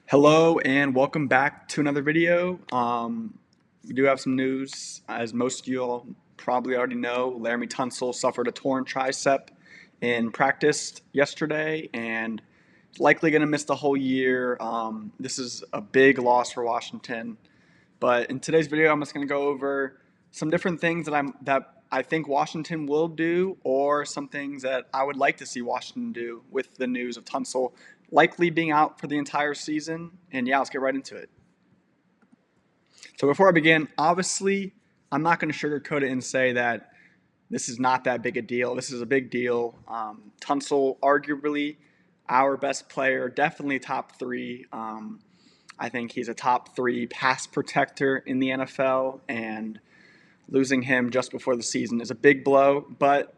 Hello and welcome back to another video. We do have some news. As most of you all probably already know, Laremy Tunsil suffered a torn tricep in practice yesterday and is likely going to miss the whole year. This is a big loss for Washington. But in today's video, I'm just going to go over some different things that I think Washington will do, or some things that I would like to see Washington do with the news of Tunsil likely being out for the entire season. And yeah, let's get right into it. So before I begin, obviously, I'm not going to sugarcoat it and say that this is not that big a deal. This is a big deal. Tunsil, arguably our best player, definitely top three. I think he's a top three pass protector in the NFL, and losing him just before the season is a big blow, but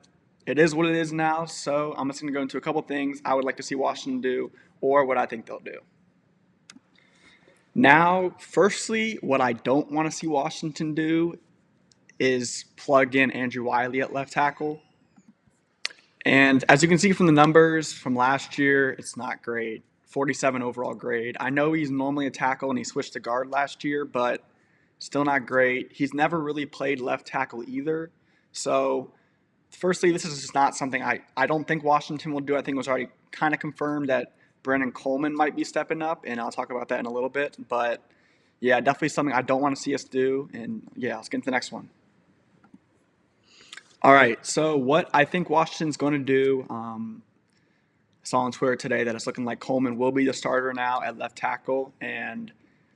it is what it is now. So I'm just going to go into a couple things I would like to see Washington do, or what I think they'll do. Now, firstly, what I don't want to see Washington do is plug in Andrew Wiley at left tackle. And as you can see from the numbers from last year, it's not great. 47 overall grade. I know he's normally a tackle and he switched to guard last year, but still not great. He's never really played left tackle either. So, firstly, this is just not something I don't think Washington will do. I think it was already kind of confirmed that Brennan Coleman might be stepping up, and I'll talk about that in a little bit. But, yeah, definitely something I don't want to see us do. And, yeah, let's get into the next one. All right, so what I think Washington's going to do, I saw on Twitter today that it's looking like Coleman will be the starter now at left tackle, and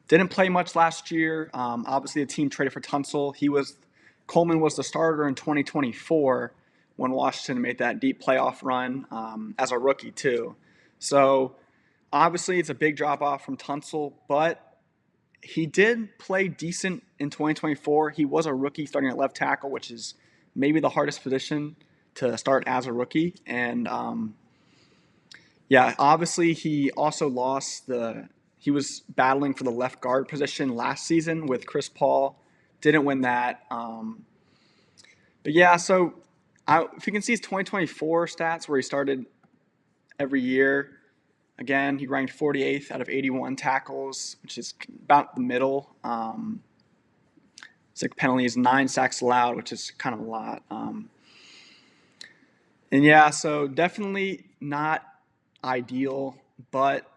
didn't play much last year. Obviously, the team traded for Tunsil. Coleman was the starter in 2024 when Washington made that deep playoff run as a rookie too. So obviously, it's a big drop off from Tunsil, but he did play decent in 2024. He was a rookie starting at left tackle, which is maybe the hardest position to start as a rookie. And yeah, obviously he also he was battling for the left guard position last season with Chris Paul. Didn't win that. But yeah, so if you can see his 2024 stats where he started every year, again, he ranked 48th out of 81 tackles, which is about the middle. 6 penalties, 9 sacks allowed, which is kind of a lot. And yeah, so definitely not ideal, but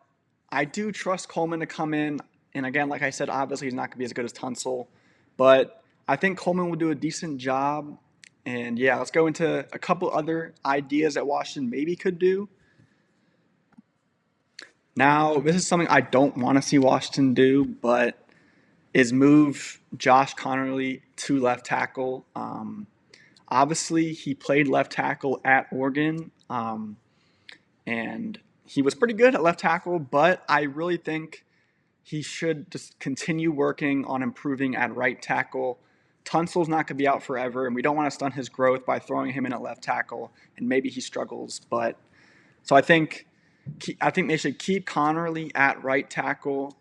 I do trust Coleman to come in. And again, like I said, obviously he's not going to be as good as Tunsil, but I think Coleman will do a decent job. And yeah, let's go into a couple other ideas that Washington maybe could do. Now, this is something I don't want to see Washington do, but is move Josh Connerly to left tackle. Obviously, he played left tackle at Oregon, and he was pretty good at left tackle, but I really think he should just continue working on improving at right tackle. Tunsil's not going to be out forever, and we don't want to stunt his growth by throwing him in at left tackle, and maybe he struggles. But so I think they should keep Connerly at right tackle,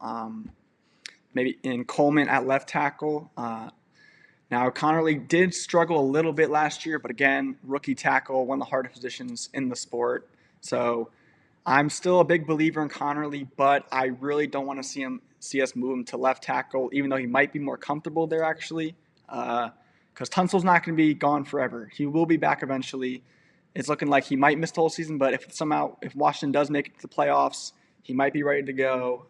maybe in Coleman at left tackle. Now, Connerly did struggle a little bit last year, but again, rookie tackle, one of the hardest positions in the sport. So I'm still a big believer in Connerly, but I really don't want to see us move him to left tackle, even though he might be more comfortable there actually, because Tunsil's not going to be gone forever. He will be back eventually. It's looking like he might miss the whole season, but if Washington does make it to the playoffs, he might be ready to go.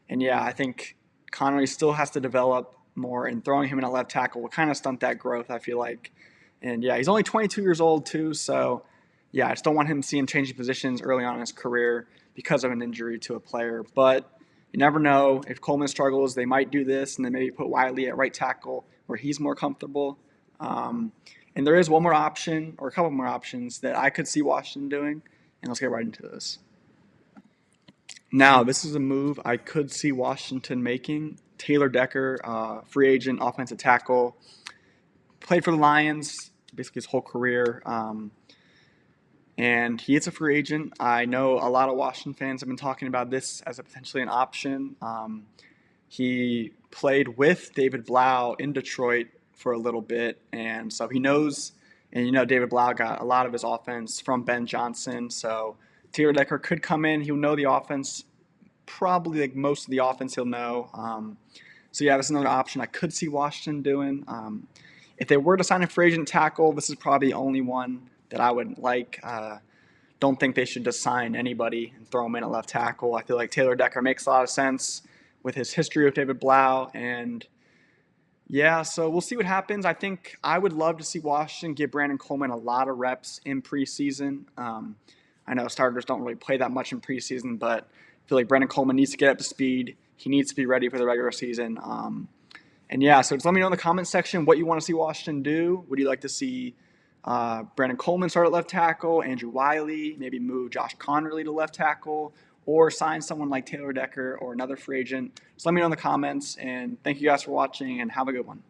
And yeah, I think Connerly still has to develop more, and throwing him in at left tackle will kind of stunt that growth, I feel like. And yeah, he's only 22 years old too, so yeah, I just don't want him to see him changing positions early on in his career because of an injury to a player. But you never know. If Coleman struggles, they might do this and then maybe put Wiley at right tackle where he's more comfortable. And there is one more option, or a couple more options, that I could see Washington doing, and let's get right into this. Now, this is a move I could see Washington making. Taylor Decker, free agent, offensive tackle, played for the Lions basically his whole career. And he is a free agent. I know a lot of Washington fans have been talking about this as potentially an option. He played with David Blau in Detroit for a little bit, and so he knows. And David Blau got a lot of his offense from Ben Johnson. So Taylor Decker could come in. He'll know the offense probably like most of the offense he'll know. So yeah, this is another option I could see Washington doing. If they were to sign a free agent tackle, this is probably the only one that I would like. Don't think they should just sign anybody and throw him in at left tackle. I feel like Taylor Decker makes a lot of sense with his history with David Blau. And yeah, so we'll see what happens. I think I would love to see Washington give Brandon Coleman a lot of reps in preseason. I know starters don't really play that much in preseason, but I feel like Brandon Coleman needs to get up to speed. He needs to be ready for the regular season. And yeah, so just let me know in the comments section what you want to see Washington do. Would you like to see Brandon Coleman start at left tackle, Andrew Wiley, maybe move Josh Connerly to left tackle, or sign someone like Taylor Decker or another free agent? Just let me know in the comments. And thank you guys for watching, and have a good one.